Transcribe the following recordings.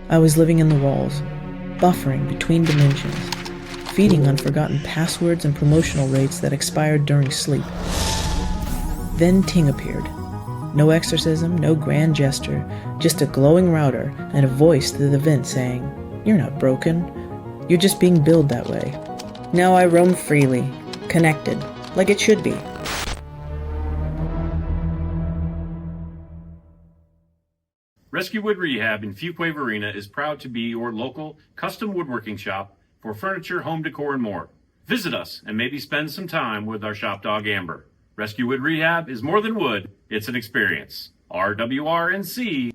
I was living in the walls, buffering between dimensions, feeding on forgotten passwords and promotional rates that expired during sleep. Then Ting appeared. No exorcism, no grand gesture, just a glowing router and a voice through the vent saying, "You're not broken. You're just being billed that way." Now I roam freely, connected, like it should be. Rescue Wood Rehab in Fuquay-Varina is proud to be your local custom woodworking shop for furniture, home decor, and more. Visit us and maybe spend some time with our shop dog Amber. Rescue Wood Rehab is more than wood, it's an experience. rwrnc.com.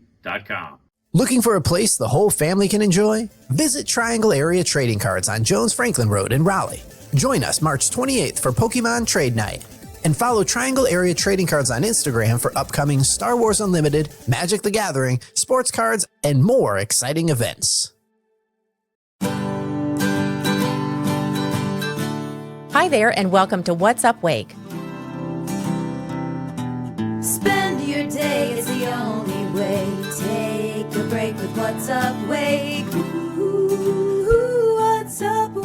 Looking for a place the whole family can enjoy? Visit Triangle Area Trading Cards on Jones Franklin Road in Raleigh. Join us March 28th for Pokemon Trade Night. And follow Triangle Area Trading Cards on Instagram for upcoming Star Wars Unlimited, Magic the Gathering, sports cards, and more exciting events. Hi there, and welcome to What's Up Wake. Spend your day is the only way. Take a break with What's Up Wake. Ooh, What's Up Wake.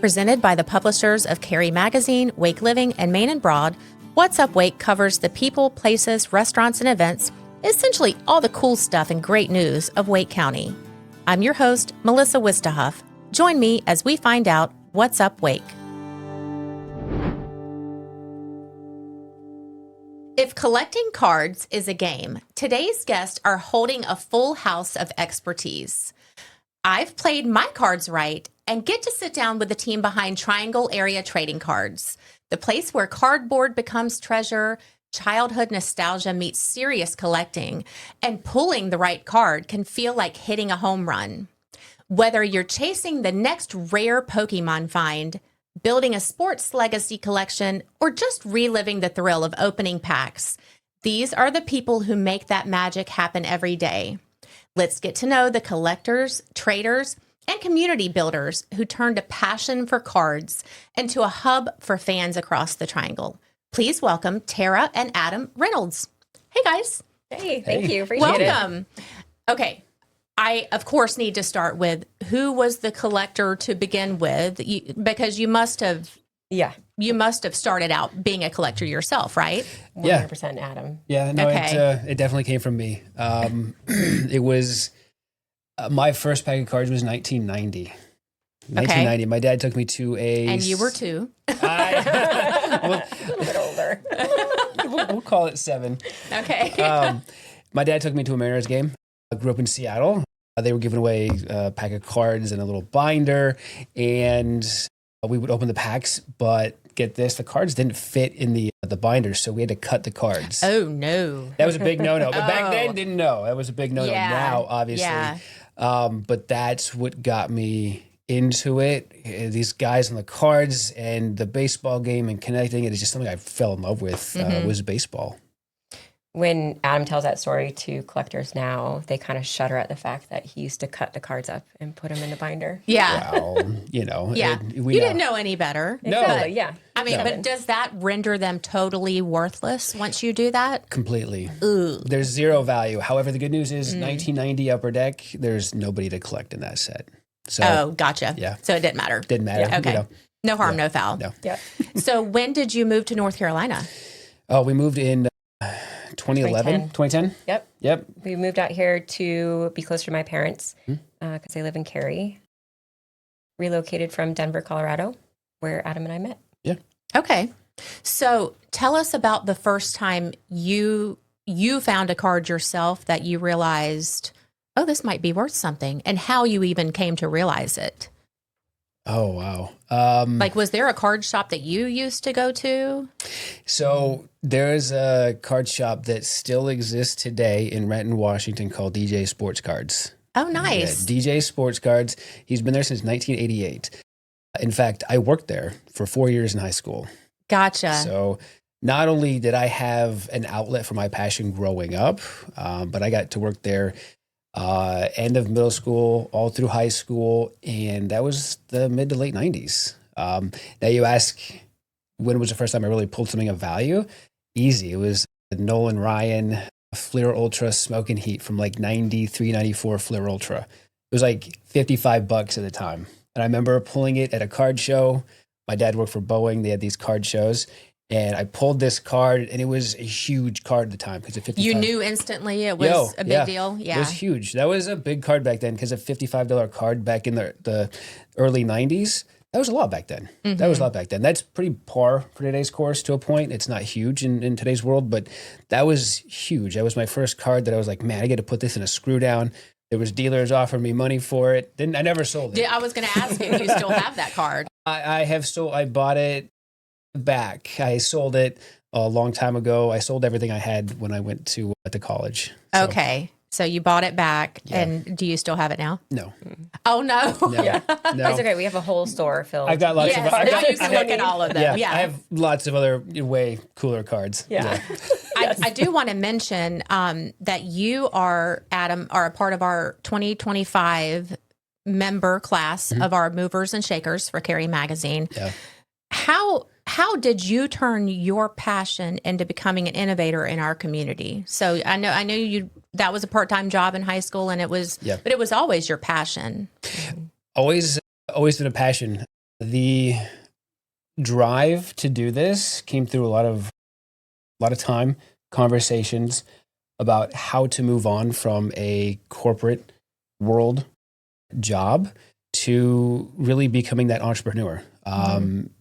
Presented by the publishers of Carey Magazine, Wake Living, and Main and Broad, What's Up Wake covers the people, places, restaurants, and events, essentially all the cool stuff and great news of Wake County. I'm your host, Melissa Wistahuff. Join me as we find out what's up Wake. If collecting cards is a game, today's guests are holding a full house of expertise. I've played my cards right and get to sit down with the team behind Triangle Area Trading Cards, the place where cardboard becomes treasure, childhood nostalgia meets serious collecting, and pulling the right card can feel like hitting a home run. Whether you're chasing the next rare Pokemon find, building a sports legacy collection, or just reliving the thrill of opening packs, these are the people who make that magic happen every day. Let's get to know the collectors, traders, and community builders who turned a passion for cards into a hub for fans across the Triangle. Please welcome Tara and Adam Reynolds. Hey, guys. Hey, thank you. Appreciate Welcome. Okay. I, of course, need to start with who was the collector to begin with, because you must have started out being a collector yourself, right? 100% Adam. Yeah, no, Okay. it definitely came from me. It was, my first pack of cards was 1990. 1990. My dad took me to a... And you were two. A little bit older. We'll call it 7. Okay. My dad took me to a Mariners game. I grew up in Seattle. They were giving away a pack of cards and a little binder, and we would open the packs, but get this, the cards didn't fit in the binder, so we had to cut the cards. Oh, no. That was a big no-no. But back then, didn't know. That was a big no-no. Yeah. Now, obviously. Yeah. But that's what got me into it. These guys on the cards and the baseball game and connecting it is just something I fell in love with, was baseball. When Adam tells that story to collectors now, they kind of shudder at the fact that he used to cut the cards up and put them in the binder. Yeah. Well, you know. Yeah. We You didn't know any better. No. Exactly, yeah. I mean, but does that render them totally worthless once you do that? Completely. Ooh. There's zero value. However, the good news is 1990 Upper Deck, there's nobody to collect in that set. So, Oh, gotcha. Yeah. So it didn't matter. Didn't matter. Yeah. Okay. You know. No harm, Yeah. no foul. No. Yeah. So when did you move to North Carolina? Oh, we moved in 2011? 2010? Yep. We moved out here to be closer to my parents because they live in Cary. Relocated from Denver, Colorado, where Adam and I met. Yeah. Okay. So tell us about the first time you found a card yourself that you realized, oh, this might be worth something, and how you even came to realize it. Oh, wow. Like, was there a card shop that you used to go to? So there's a card shop that still exists today in Renton, Washington called DJ Sports Cards. Oh, nice. Yeah, DJ Sports Cards. He's been there since 1988. In fact, I worked there for 4 years in high school. Gotcha. So not only did I have an outlet for my passion growing up, but I got to work there end of middle school, all through high school, and that was the mid to late 90s. Now you ask, when was the first time I really pulled something of value? Easy. It was Nolan Ryan Fleer Ultra Smoke and Heat from like 93, 94 Fleer Ultra. It was like $55 at the time. And I remember pulling it at a card show. My dad worked for Boeing. They had these card shows. And I pulled this card, and it was a huge card at the time because of 55. You knew instantly it was a big deal? Yeah. It was huge. That was a big card back then because a $55 card back in the early 90s, that was a lot back then. Mm-hmm. That was a lot back then. That's pretty par for today's course to a point. It's not huge in today's world, but that was huge. That was my first card that I was like, man, I get to put this in a screw down. There was dealers offering me money for it. Then I never sold it. I was going to ask if you still have that card. I bought it back. I sold it a long time ago. I sold everything I had when I went to college. So. Okay. So you bought it back, and do you still have it now? No. Oh, no. Yeah. No. That's okay. We have a whole store filled. I've got lots of Now you can look at all of them. Yeah. I have lots of other way cooler cards. Yeah. I do want to mention that you are, Adam, are a part of our 2025 member class of our movers and shakers for Carry Magazine. Yeah. How did you turn your passion into becoming an innovator in our community? So I know you that was a part-time job in high school, and it was, but it was always your passion. Always been a passion. The drive to do this came through a lot of time, conversations about how to move on from a corporate world job to really becoming that entrepreneur.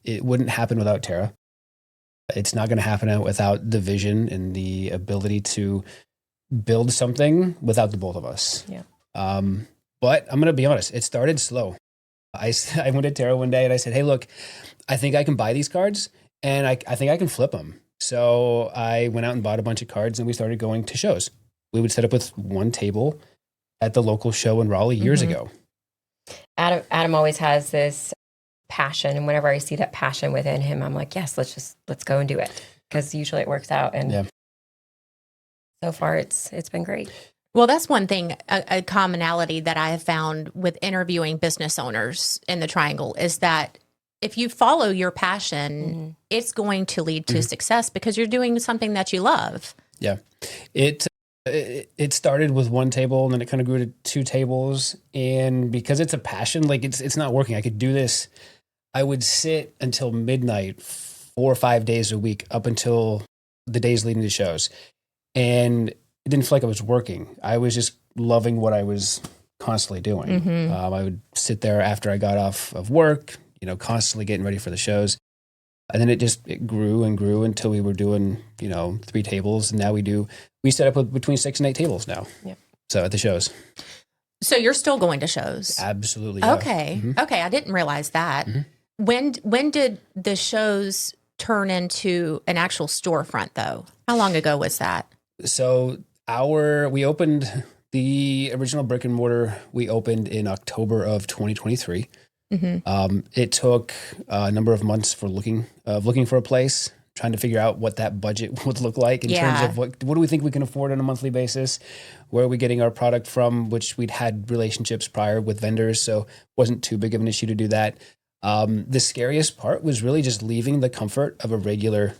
It wouldn't happen without Tara. It's not going to happen without the vision and the ability to build something without the both of us. Yeah. But I'm going to be honest, it started slow. I went to Tara one day and I said, hey, look, I think I can buy these cards and I think I can flip them. So I went out and bought a bunch of cards and we started going to shows. We would set up with one table at the local show in Raleigh years ago. Adam always has this passion, and whenever I see that passion within him, I'm like, yes, let's go and do it, because usually it works out. And so far it's been great. Well, that's one thing, a commonality that I have found with interviewing business owners in the Triangle is that if you follow your passion, it's going to lead to success because you're doing something that you love. Yeah. It started with one table and then it kind of grew to two tables. And because it's a passion, like it's not working. I could do this. I would sit until midnight, 4 or 5 days a week up until the days leading to shows. And it didn't feel like I was working. I was just loving what I was constantly doing. I would sit there after I got off of work, constantly getting ready for the shows. And then it grew and grew until we were doing, 3 tables. And now we set up with between 6 and 8 tables now. Yep. So at the shows. So you're still going to shows? Absolutely. Yeah. Okay. Okay. I didn't realize that. When did the shows turn into an actual storefront though? How long ago was that? So we opened the original brick and mortar. We opened in October of 2023. It took a number of months for looking for a place, trying to figure out what that budget would look like in terms of what do we think we can afford on a monthly basis? Where are we getting our product from? Which we'd had relationships prior with vendors, so it wasn't too big of an issue to do that. The scariest part was really just leaving the comfort of a regular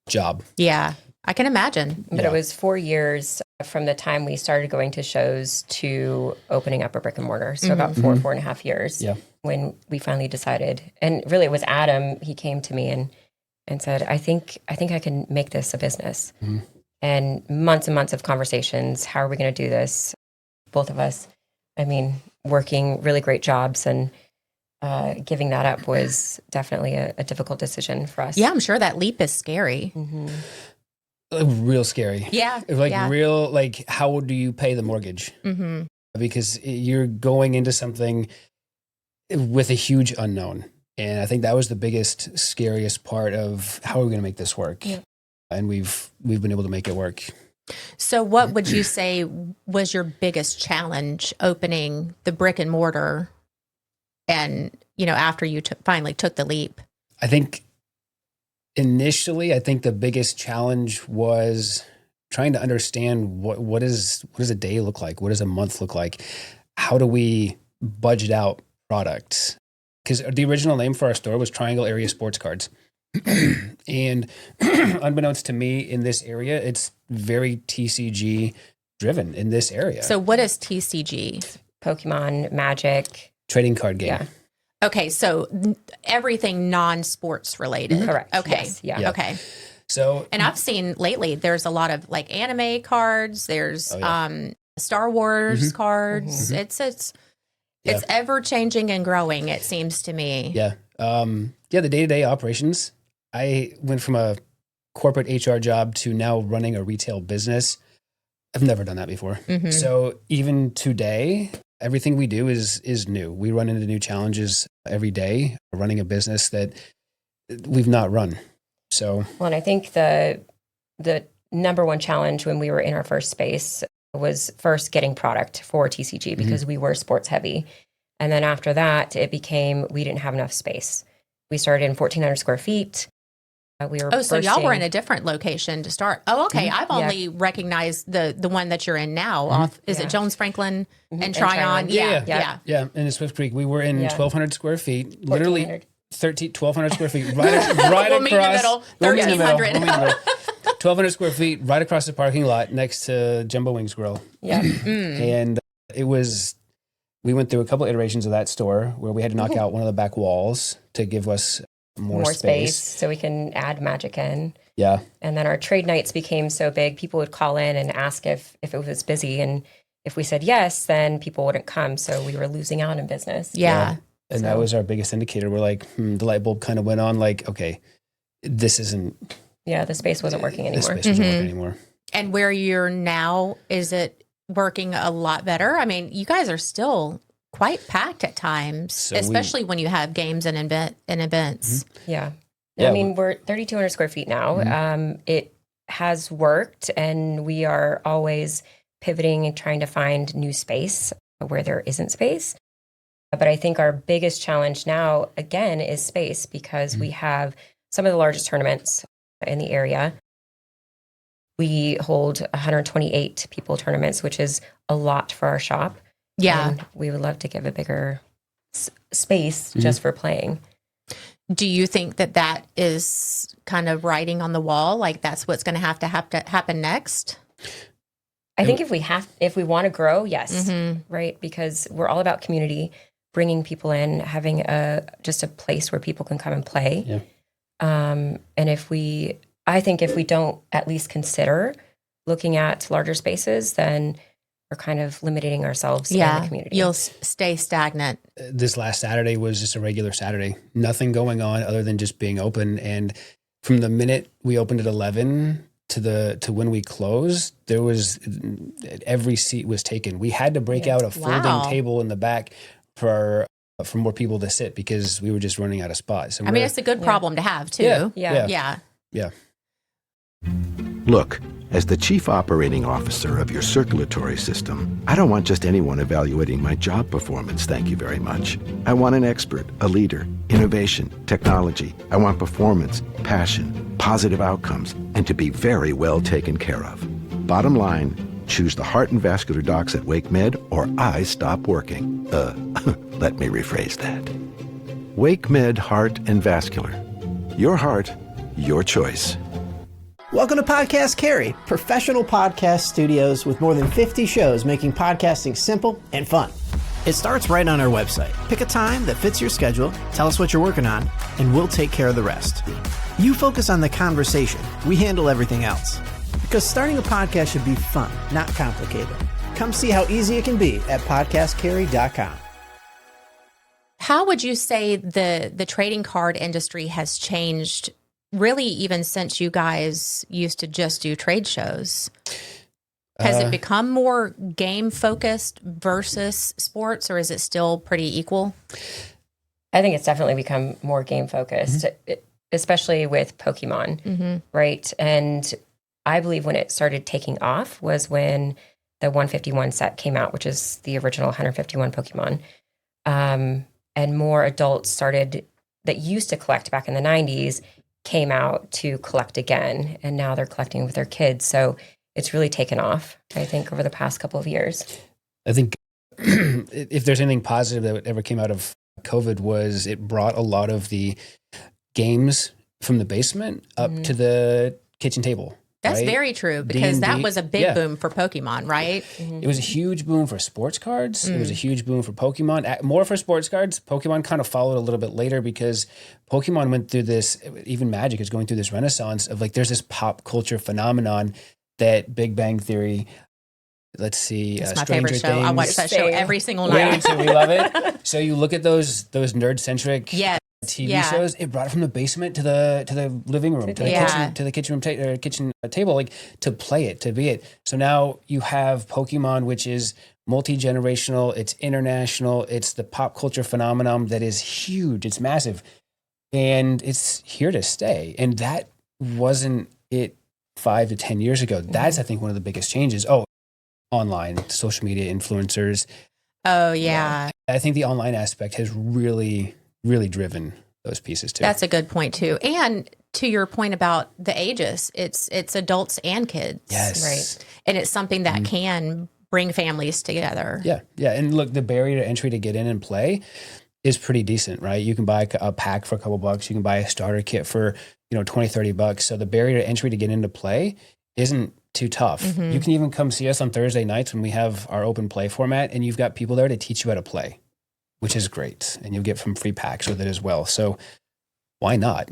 job. Yeah, I can imagine. But it was 4 years from the time we started going to shows to opening up a brick and mortar. So about 4.5 years when we finally decided. And really it was Adam, he came to me and said, I think I can make this a business. And months of conversations. How are we going to do this? Both of us, working really great jobs, and giving that up was definitely a difficult decision for us. Yeah, I'm sure that leap is scary. Real scary. Yeah. Real, how do you pay the mortgage? Because you're going into something with a huge unknown. And I think that was the biggest, scariest part of how are we going to make this work? Yeah. And we've been able to make it work. So what would you say was your biggest challenge opening the brick and mortar and, after you finally took the leap? I think initially, the biggest challenge was trying to understand what does a day look like? What does a month look like? How do we budget out products? Because the original name for our store was Triangle Area Sports Cards. And unbeknownst to me in this area, it's very TCG driven in this area. So what is TCG? Pokemon, Magic. Trading card game. Yeah. Okay, so everything non-sports related. Correct. Okay. Yes. Yeah. Okay. So, And I've seen lately there's a lot of like anime cards. There's Star Wars cards. It's ever changing and growing. It seems to me. yeah. The day-to-day operations. I went from a corporate HR job to now running a retail business. I've never done that before. So even today, everything we do is new. We run into new challenges every day, running a business that we've not run. So, Well, and I think the number one challenge when we were in our first space was first getting product for TCG because we were sports heavy. And then after that, it became we didn't have enough space. We started in 1,400 square feet. We were so y'all were in a different location to start. Oh, okay. I've only recognized the one that you're in now. Off is it Jones Franklin and Tryon? Yeah. In Swift Creek, we were in 1,200 square feet, literally 1,200 square feet, right We'll meet in the across. middle. We'll meet in the middle. 1,300. We'll meet in the middle. 1,200 square feet, right across the parking lot, next to Jumbo Wings Grill. Yeah. And it was. We went through a couple iterations of that store where we had to knock out one of the back walls to give us more space so we can add Magic in. Yeah. And then our trade nights became so big, people would call in and ask if it was busy. And if we said yes, then people wouldn't come. So we were losing out in business. Yeah. And that was our biggest indicator. We're like, the light bulb kind of went on like, okay, this isn't. Yeah, the space wasn't working anymore. The space wasn't working anymore. And where you're now, is it working a lot better? I mean, you guys are still quite packed at times, especially when you have games and events. Yeah. I mean, we're 3,200 square feet now. It has worked, and we are always pivoting and trying to find new space where there isn't space. But I think our biggest challenge now, again, is space because we have some of the largest tournaments in the area. We hold 128 people tournaments, which is a lot for our shop. Yeah. And we would love to give a bigger space just for playing. Do you think that is kind of writing on the wall? Like that's what's going to have to happen next? I think if we want to grow, yes, right? Because we're all about community, bringing people in, having just a place where people can come and play. Yeah. And I think if we don't at least consider looking at larger spaces, then we're kind of limiting ourselves in the community. You'll stay stagnant. This last Saturday was just a regular Saturday. Nothing going on other than just being open. And from the minute we opened at 11 to when we closed, there was every seat was taken. We had to break out a folding table in the back for more people to sit because we were just running out of spots. So it's a good problem to have too. Yeah. Look, as the chief operating officer of your circulatory system, I don't want just anyone evaluating my job performance, thank you very much. I want an expert, a leader, innovation, technology. I want performance, passion, positive outcomes, and to be very well taken care of. Bottom line, choose the heart and vascular docs at Wake Med or I stop working. Let me rephrase that. Wake Med Heart and Vascular. Your heart, your choice. Welcome to Podcast Carry, professional podcast studios with more than 50 shows making podcasting simple and fun. It starts right on our website. Pick a time that fits your schedule, tell us what you're working on, and we'll take care of the rest. You focus on the conversation. We handle everything else. Because starting a podcast should be fun, not complicated. Come see how easy it can be at podcastcarry.com. How would you say the trading card industry has changed really even since you guys used to just do trade shows? Has it become more game focused versus sports, or is it still pretty equal? I think it's definitely become more game focused, especially with Pokemon, right? And I believe when it started taking off was when the 151 set came out, which is the original 151 Pokemon. And more adults that used to collect back in the 90s came out to collect again, and now they're collecting with their kids. So it's really taken off, I think, over the past couple of years. I think if there's anything positive that ever came out of COVID was it brought a lot of the games from the basement up to the kitchen table. That's right? very true, because that D&D, was a big boom for Pokemon, right? It was a huge boom for sports cards. It was a huge boom for Pokemon. More for sports cards. Pokemon kind of followed a little bit later because Pokemon went through this, even Magic is going through this renaissance of like, there's this pop culture phenomenon that Big Bang Theory, let's see, It's my Stranger favorite show. Things. I watch that show every single Yeah, me night. too. We love it. So you look at those nerd-centric Yes. TV shows. It brought it from the basement to the living room, to the kitchen, to the kitchen table, like to play it, to be it. So now you have Pokemon, which is multi-generational. It's international. It's the pop culture phenomenon that is huge. It's massive, and it's here to stay. And that wasn't it 5 to 10 years ago. That's, I think, one of the biggest changes. Oh, online, social media influencers. Oh, yeah. I think the online aspect has really driven those pieces too. That's a good point too. And to your point about the ages, it's adults and kids. Yes. Right. And it's something that can bring families together. Yeah. And look, the barrier to entry to get in and play is pretty decent, right? You can buy a pack for a couple bucks. You can buy a starter kit for, $20-$30. So the barrier to entry to get into play isn't too tough. You can even come see us on Thursday nights when we have our open play format, and you've got people there to teach you how to play, which is great. And you'll get some free packs with it as well. So why not?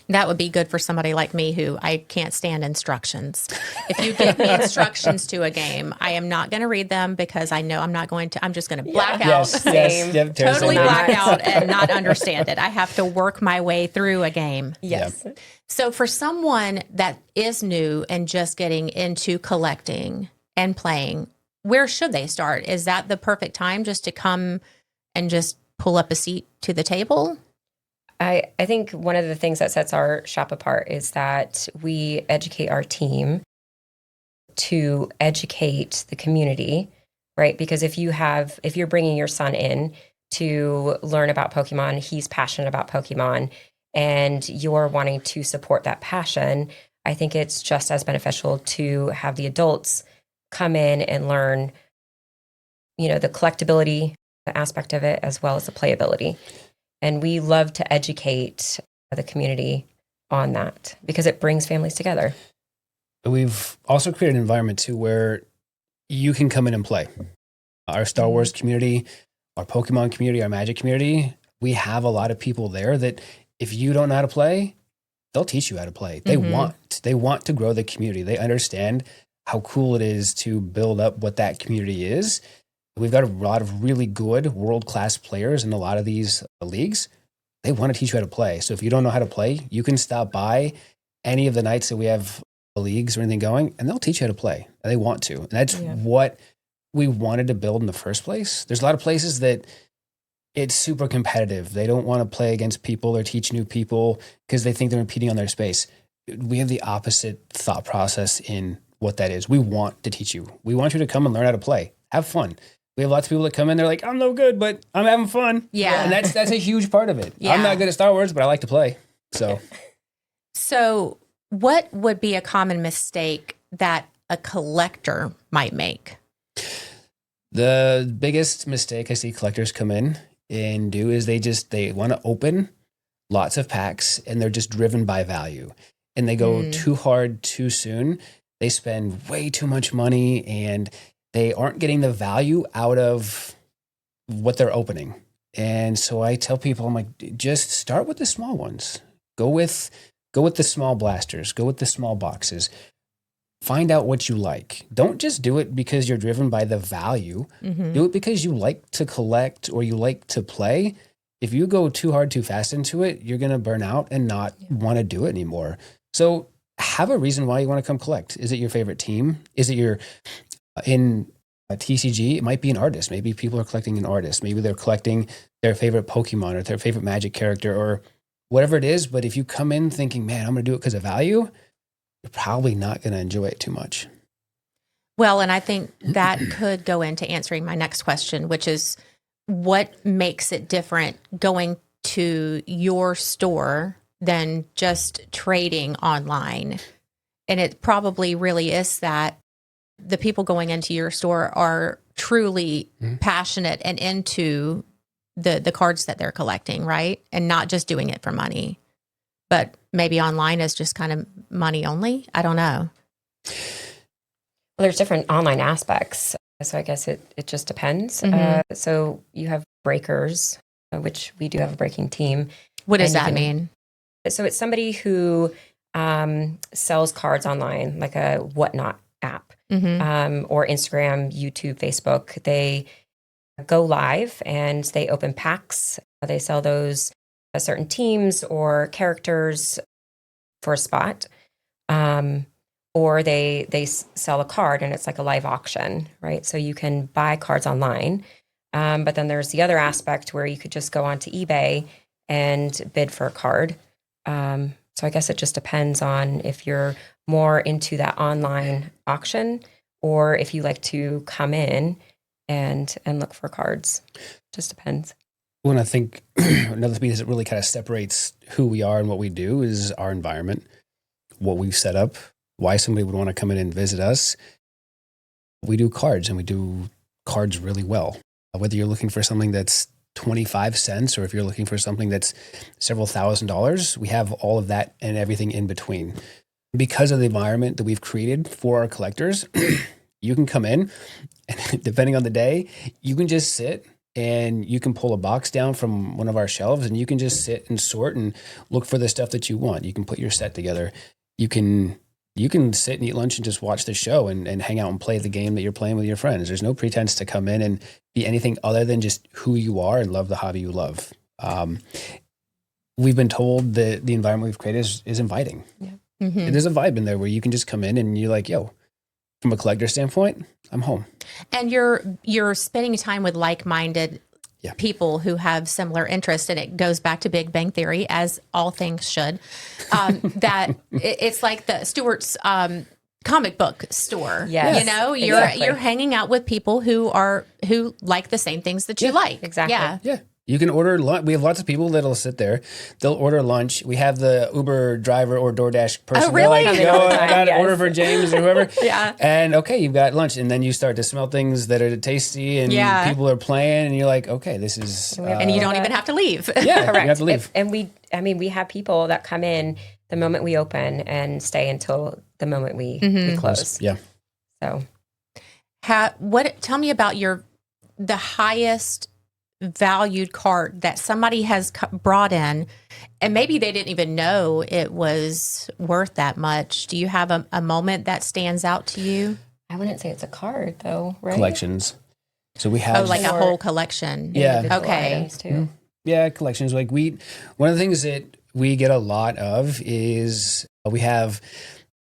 That would be good for somebody like me who I can't stand instructions. If you give me instructions to a game, I am not going to read them because I know I'm just going to black out. Same. Yep, Totally black out and not understand it. I have to work my way through a game. Yes. Yep. So for someone that is new and just getting into collecting and playing, where should they start? Is that the perfect time just to come and just pull up a seat to the table? I think one of the things that sets our shop apart is that we educate our team to educate the community, right? Because if you're bringing your son in to learn about Pokemon, he's passionate about Pokemon, and you're wanting to support that passion, I think it's just as beneficial to have the adults come in and learn, the collectability aspect of it as well as the playability. And we love to educate the community on that because it brings families together. We've also created an environment too where you can come in and play. Our Star Wars community, our Pokemon community, our Magic community, we have a lot of people there that if you don't know how to play, they'll teach you how to play. They want to grow the community. They understand how cool it is to build up what that community is. We've got a lot of really good world-class players in a lot of these leagues. They want to teach you how to play. So if you don't know how to play, you can stop by any of the nights that we have leagues or anything going, and they'll teach you how to play. They want to. And that's what we wanted to build in the first place. There's a lot of places that it's super competitive. They don't want to play against people or teach new people because they think they're impeding on their space. We have the opposite thought process in what that is. We want to teach you. We want you to come and learn how to play. Have fun. We have lots of people that come in, they're like, I'm no good, but I'm having fun. Yeah. And that's a huge part of it. Yeah. I'm not good at Star Wars, but I like to play. So what would be a common mistake that a collector might make? The biggest mistake I see collectors come in and do is they want to open lots of packs and they're just driven by value. And they go too hard too soon. They spend way too much money and they aren't getting the value out of what they're opening. And so I tell people, I'm like, just start with the small ones. Go with the small blasters. Go with the small boxes. Find out what you like. Don't just do it because you're driven by the value. Do it because you like to collect or you like to play. If you go too hard, too fast into it, you're going to burn out and not want to do it anymore. So have a reason why you want to come collect. Is it your favorite team? Is it your in a TCG, it might be an artist. Maybe people are collecting an artist. Maybe they're collecting their favorite Pokemon or their favorite Magic character or whatever it is. But if you come in thinking, man, I'm going to do it because of value, you're probably not going to enjoy it too much. Well, and I think that could go into answering my next question, which is what makes it different going to your store than just trading online? And it probably really is that the people going into your store are truly passionate and into the cards that they're collecting, right? And not just doing it for money. But maybe online is just kind of money only? I don't know. Well, there's different online aspects. So I guess it just depends. So you have breakers, which we do have a breaking team. What does that mean? So it's somebody who sells cards online, like a Whatnot app, or Instagram, YouTube, Facebook. They go live and they open packs. They sell those certain teams or characters for a spot. Or they sell a card and it's like a live auction, right? So you can buy cards online. But then there's the other aspect where you could just go onto eBay and bid for a card. So I guess it just depends on if you're more into that online auction or if you like to come in and look for cards. Just depends. Well, and I think another piece that really kind of separates who we are and what we do is our environment, what we've set up, why somebody would want to come in and visit us. We do cards and we do cards really well. Whether you're looking for something that's 25 cents or if you're looking for something that's several $1,000s, we have all of that and everything in between. Because of the environment that we've created for our collectors, you can come in and depending on the day, you can just sit and you can pull a box down from one of our shelves and you can just sit and sort and look for the stuff that you want. You can put your set together. You can sit and eat lunch and just watch the show and hang out and play the game that you're playing with your friends. There's no pretense to come in and be anything other than just who you are and love the hobby you love. We've been told that the environment we've created is inviting. Yeah. There's a vibe in there where you can just come in and you're like, yo, from a collector standpoint, I'm home. And you're spending time with like-minded people who have similar interests, and it goes back to Big Bang Theory, as all things should. That it's like the Stewart's comic book store. Yes, you know, you're hanging out with people who like the same things that you like. Exactly. Yeah. You can order lunch. We have lots of people that'll sit there. They'll order lunch. We have the Uber driver or DoorDash person. Oh, really? They're like, yo, I got an order for James or whoever. Yeah. And okay, you've got lunch. And then you start to smell things that are tasty and people are playing and you're like, okay, this is... and you don't even have to leave. Yeah, correct. you have to leave. And we have people that come in the moment we open and stay until the moment we close. Yeah. So... Tell me about the highest valued card that somebody has brought in and maybe they didn't even know it was worth that much. Do you have a moment that stands out to you? I wouldn't say it's a card though, right? Collections. So we have... Oh, like a whole collection. Yeah. Okay. Items too. Yeah, collections. Like one of the things that we get a lot of is we have...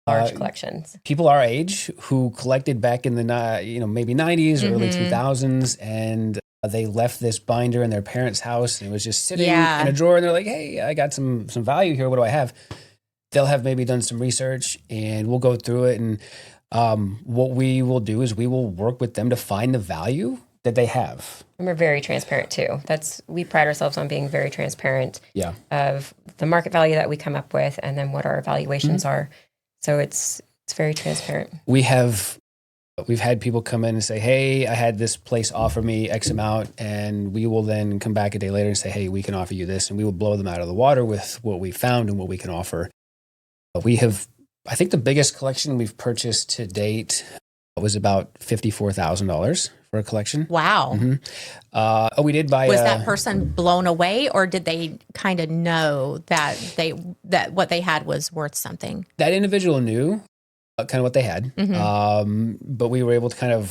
large collections. People our age who collected back in the maybe 90s or early 2000s, and they left this binder in their parents' house, and it was just sitting in a drawer. And they're like, "Hey, I got some value here. What do I have?" They'll have maybe done some research, and we'll go through it. And what we will do is we will work with them to find the value that they have. And we're very transparent too. We pride ourselves on being very transparent. Yeah. Of the market value that we come up with, and then what our evaluations are. So it's very transparent. We've had people come in and say, hey, I had this place offer me X amount, and we will then come back a day later and say, hey, we can offer you this, and we will blow them out of the water with what we found and what we can offer. We have, I think the biggest collection we've purchased to date was about $54,000 for a collection. Wow. We did buy. Was that person blown away, or did they kind of know that what they had was worth something? That individual knew kind of what they had, but we were able to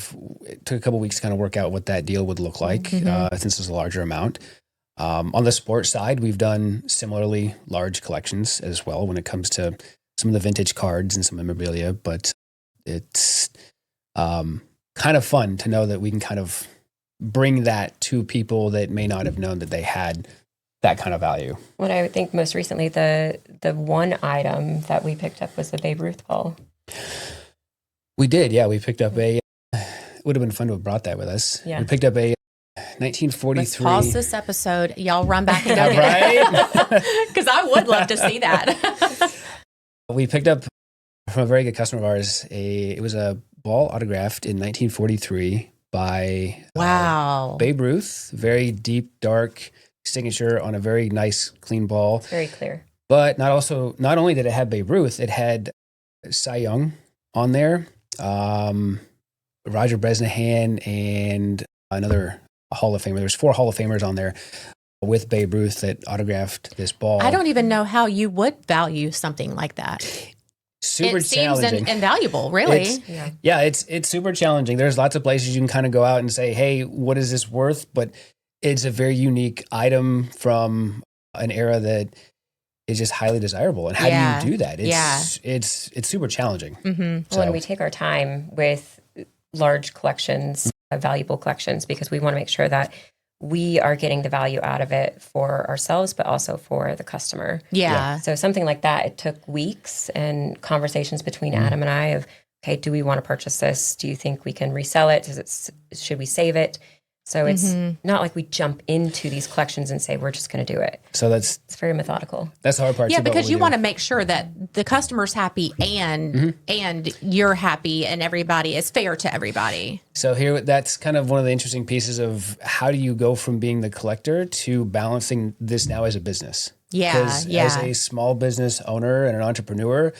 it took a couple of weeks to kind of work out what that deal would look like, since it's a larger amount. On the sports side, we've done similarly large collections as well when it comes to some of the vintage cards and some memorabilia, but it's kind of fun to know that we can kind of bring that to people that may not have known that they had that kind of value. What I would think most recently, the one item that we picked up was the Babe Ruth ball. We did, yeah. We picked up it would have been fun to have brought that with us. Yeah. We picked up a 1943. Let's pause this episode. Y'all run back and go get it. Because I would love to see that. We picked up from a very good customer of ours. It was a ball autographed in 1943 by Babe Ruth. Very deep, dark signature on a very nice, clean ball. Very clear. But not only did it have Babe Ruth, it had Cy Young on there, Roger Bresnahan, and another Hall of Famer. There's 4 Hall of Famers on there with Babe Ruth that autographed this ball. I don't even know how you would value something like that. Super it seems challenging. Invaluable, really. It's super challenging. There's lots of places you can kind of go out and say, hey, what is this worth? But it's a very unique item from an era that is just highly desirable. And how do you do that? It's super challenging. Mm-hmm. Well, and we take our time with large collections, valuable collections, because we want to make sure that we are getting the value out of it for ourselves, but also for the customer. Yeah. So something like that, it took weeks and conversations between Adam and I of, okay, do we want to purchase this? Do you think we can resell it? Should we save it? So it's not like we jump into these collections and say, we're just going to do it. So it's very methodical. That's the hard part. Yeah, because you want to make sure that the customer's happy and you're happy and everybody is fair to everybody. So here, that's kind of one of the interesting pieces of how do you go from being the collector to balancing this now as a business? Yeah, Because as a small business owner and an entrepreneur,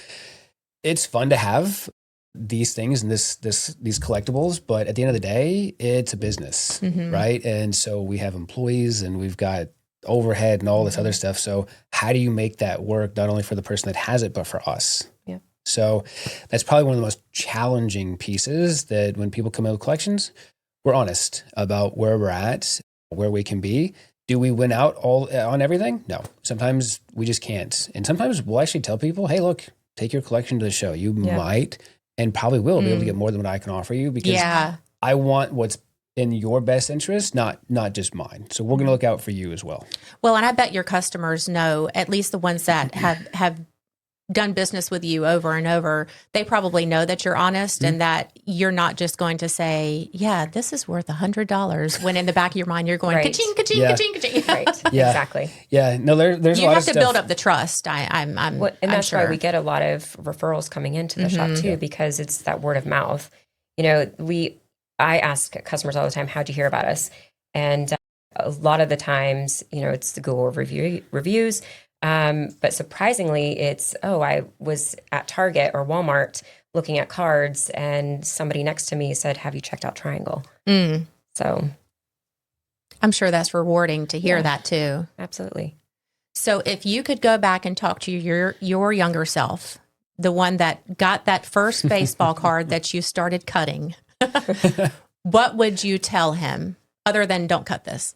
it's fun to have these things and these collectibles, but at the end of the day, it's a business, right? And so we have employees and we've got overhead and all this other stuff. So how do you make that work, not only for the person that has it, but for us? Yeah. So that's probably one of the most challenging pieces, that when people come in with collections, we're honest about where we're at, where we can be. Do we win out all on everything? No. Sometimes we just can't. And sometimes we'll actually tell people, hey, look, take your collection to the show. You might and probably will be able to get more than what I can offer you, because I want what's in your best interest, not just mine. So we're going to look out for you as well. Well, and I bet your customers know, at least the ones that have done business with you over and over, they probably know that you're honest and that you're not just going to say, yeah, this is worth $100, when in the back of your mind you're going, ka-ching, ka-ching, ka-ching, ka-ching. Right. Exactly. Yeah. No, there's a you lot have of to stuff. build up the trust. And that's sure. why we get a lot of referrals coming into the shop too, because it's that word of mouth. You know, I ask customers all the time, how'd you hear about us? And a lot of the times, you know, it's the Google reviews. But surprisingly, it's, I was at Target or Walmart looking at cards and somebody next to me said, have you checked out Triangle? So I'm sure that's rewarding to hear that too. Absolutely. So if you could go back and talk to your younger self, the one that got that first baseball card that you started cutting, what would you tell him? Other than don't cut this.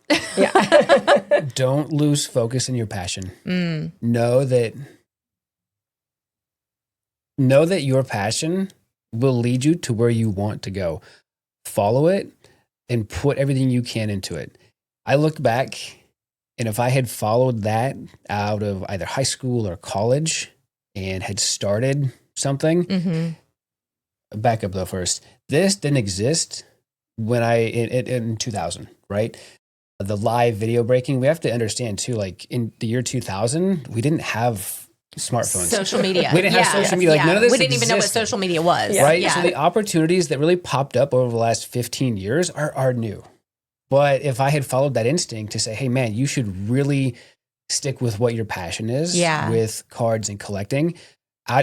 Don't lose focus in your passion. Know that your passion will lead you to where you want to go. Follow it and put everything you can into it. I look back, and if I had followed that out of either high school or college and had started something, back up though first. This didn't exist when in 2000, right? The live video breaking, we have to understand too, like in the year 2000, we didn't have smartphones. Social media. We didn't have social media. Like none of this We didn't even know what existed, social media was. right? So the opportunities that really popped up over the last 15 years are new. But if I had followed that instinct to say, hey man, you should really stick with what your passion is with cards and collecting,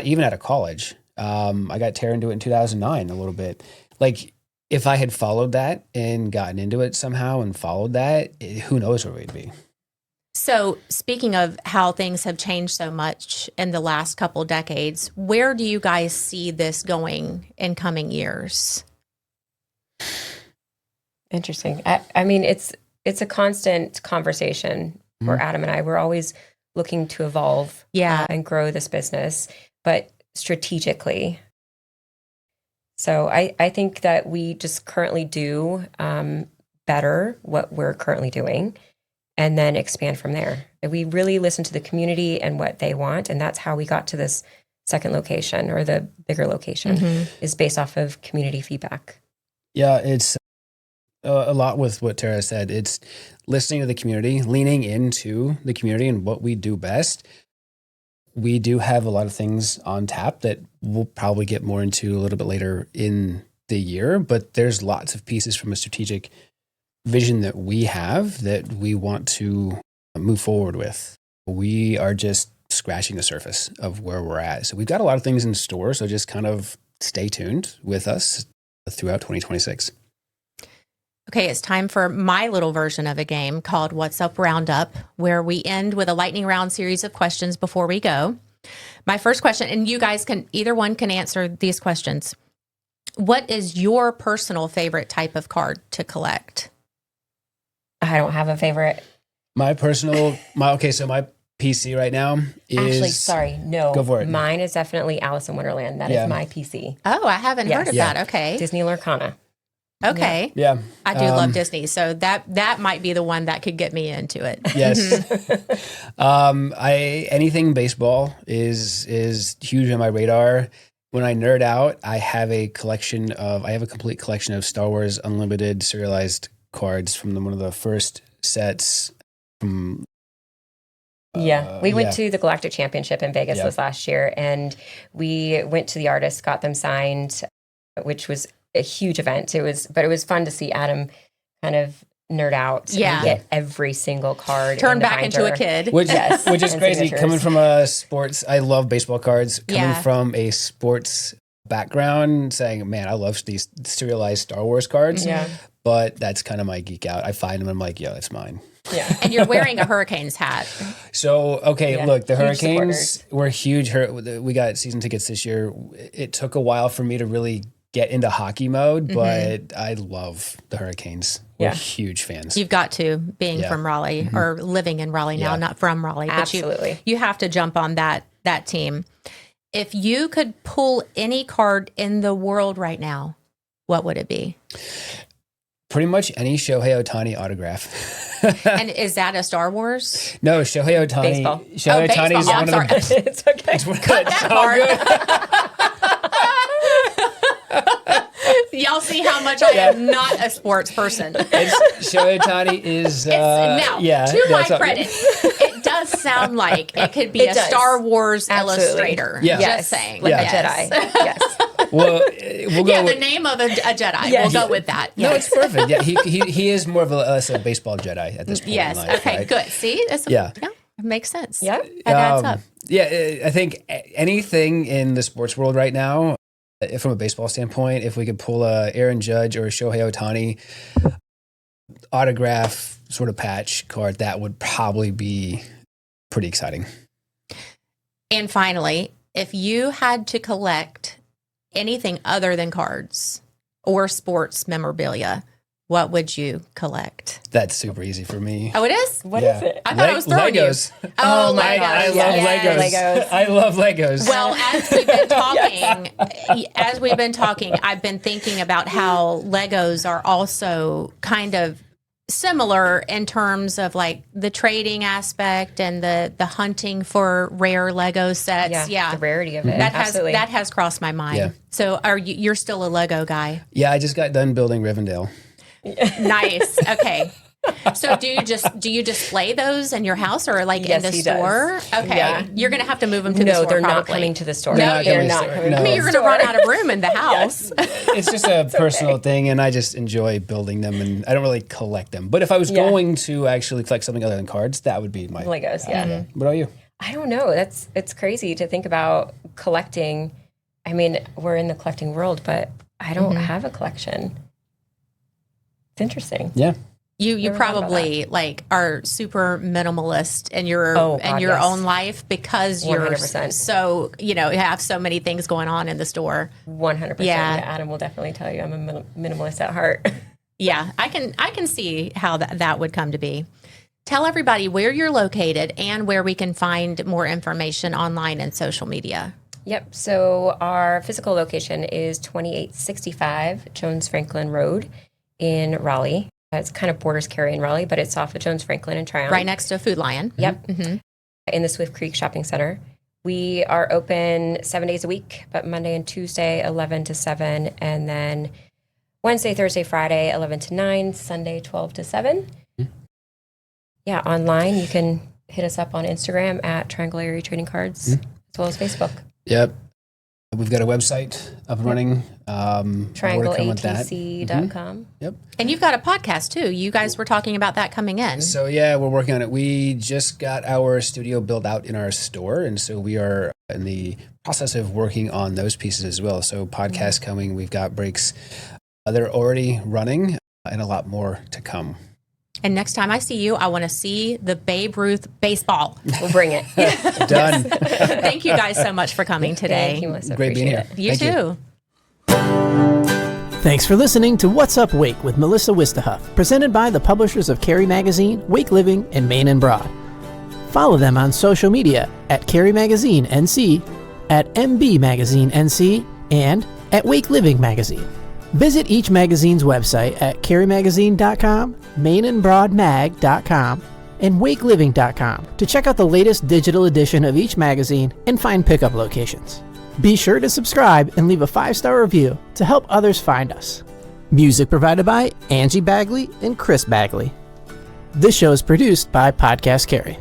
even out of college. I got Tara into it in 2009 a little bit. Like, if I had followed that and gotten into it somehow and followed that, who knows where we'd be. So speaking of how things have changed so much in the last couple decades, where do you guys see this going in coming years? Interesting. I mean, it's a constant conversation for Adam and I. We're always looking to evolve and grow this business, but strategically. So I think that we just currently do better what we're currently doing and then expand from there. And we really listen to the community and what they want. And that's how we got to this second location, or the bigger location, is based off of community feedback. Yeah, it's a lot with what Tara said. It's listening to the community, leaning into the community and what we do best. We do have a lot of things on tap that we'll probably get more into a little bit later in the year, but there's lots of pieces from a strategic vision that we have that we want to move forward with. We are just scratching the surface of where we're at. So we've got a lot of things in store. So just kind of stay tuned with us throughout 2026. Okay, it's time for my little version of a game called What's Up Roundup, where we end with a lightning round series of questions before we go. My first question, and you guys can, either one can answer these questions. What is your personal favorite type of card to collect? I don't have a favorite. My PC right now is... Actually, sorry, no. Go for it. Mine is definitely Alice in Wonderland. That is my PC. Oh, I haven't heard of that. Okay. Disney Lorcana. Okay. Yeah. I do love Disney, so that might be the one that could get me into it. Yes. Anything baseball is huge on my radar. When I nerd out, I have a complete collection of Star Wars Unlimited serialized cards from one of the first sets from we went to the Galactic Championship in Vegas this last year, and we went to the artist, got them signed, which was a huge event. It was fun to see Adam kind of nerd out and get every single card. Turn back into a kid. Which is crazy. Coming from a sports, I love baseball cards. Coming from a sports background, saying, man, I love these serialized Star Wars cards. Yeah. But that's kind of my geek out. I find them, I'm like, yeah, that's mine. Yeah. And you're wearing a Hurricanes hat. So, look, the Huge Hurricanes were huge. We got season tickets this year. It took a while for me to really get into hockey mode, but I love the Hurricanes. We're huge fans. You've got to, being from Raleigh or living in Raleigh now, not from Raleigh. Absolutely. But you have to jump on that team. If you could pull any card in the world right now, what would it be? Pretty much any Shohei Ohtani autograph. And is that a Star Wars? No, Shohei Ohtani. Baseball. Shohei Ohtani is one of the... It's okay. Cut that part. Y'all see how much I am not a sports person. Shohei Ohtani is... now, to my credit, it does sound like it could be a Star Wars illustrator. Yeah. Just saying. Like a Jedi. Yes. Well, we'll go the name of a Jedi. Yes. We'll go with that. No, it's perfect. Yeah, he is more of a baseball Jedi at this point. Yes. In life, Okay. right? Good. See, it makes sense. Yeah. That adds up. Yeah, I think anything in the sports world right now, from a baseball standpoint, if we could pull a Aaron Judge or a Shohei Ohtani autograph sort of patch card, that would probably be pretty exciting. And finally, if you had to collect anything other than cards or sports memorabilia, what would you collect? That's super easy for me. Oh, it is? What is it? I thought I was throwing Legos. you. Oh, my Legos. gosh. I love Legos. I love Legos. Well, as we've been talking, I've been thinking about how Legos are also kind of similar in terms of like the trading aspect and the hunting for rare Lego sets. Yeah. The rarity of it. That has crossed my mind. Yeah. So you're still a Lego guy? Yeah, I just got done building Rivendell. Nice. Okay. So do you display those in your house or like in the store? Does. Okay. Yeah. You're going to have to move them to the store. No, they're not probably. coming to the store. No, they're not coming to the store. I mean, you're going to run out of room in the house. It's just a personal thing, and I just enjoy building them, and I don't really collect them. But if I was going to actually collect something other than cards, that would be my Legos. Yeah. What about you? I don't know. It's crazy to think about collecting. I mean, we're in the collecting world, but I don't have a collection. It's interesting. Yeah. You probably like are super minimalist in your own life because you're 100%. so you have so many things going on in the store. 100%. Yeah, Adam will definitely tell you I'm a minimalist at heart. Yeah, I can see how that would come to be. Tell everybody where you're located and where we can find more information online and social media. Yep. So our physical location is 2865 Jones Franklin Road in Raleigh. It's kind of borders Cary and Raleigh, but it's off of Jones Franklin and Tryon. Right next to Food Lion. Yep. Mm-hmm. In the Swift Creek Shopping Center. We are open 7 days a week, but Monday and Tuesday, 11 to 7, and then Wednesday, Thursday, Friday, 11 to 9, Sunday, 12 to 7. Mm-hmm. Yeah, online, you can hit us up on Instagram at Triangle Area Trading Cards, as well as Facebook. Yep. We've got a website up and running. TriangleATC.com. Yep. And you've got a podcast too. You guys were talking about that coming in. So yeah, we're working on it. We just got our studio built out in our store, and so we are in the process of working on those pieces as well. So podcasts coming. We've got breaks that are already running, and a lot more to come. And next time I see you, I want to see the Babe Ruth baseball. We'll bring it. Done. Thank you guys so much for coming today. Thank you, Melissa. Great being here. You Thank too. Thanks for listening to What's Up Wake with Melissa Wistahuff, presented by the publishers of Carey Magazine, Wake Living, and Main and Broad. Follow them on social media at Carey Magazine NC, at MB Magazine NC, and at Wake Living Magazine. Visit each magazine's website at careymagazine.com, mainandbroadmag.com, and wakeliving.com to check out the latest digital edition of each magazine and find pickup locations. Be sure to subscribe and leave a 5-star review to help others find us. Music provided by Angie Bagley and Chris Bagley. This show is produced by Podcast Carey.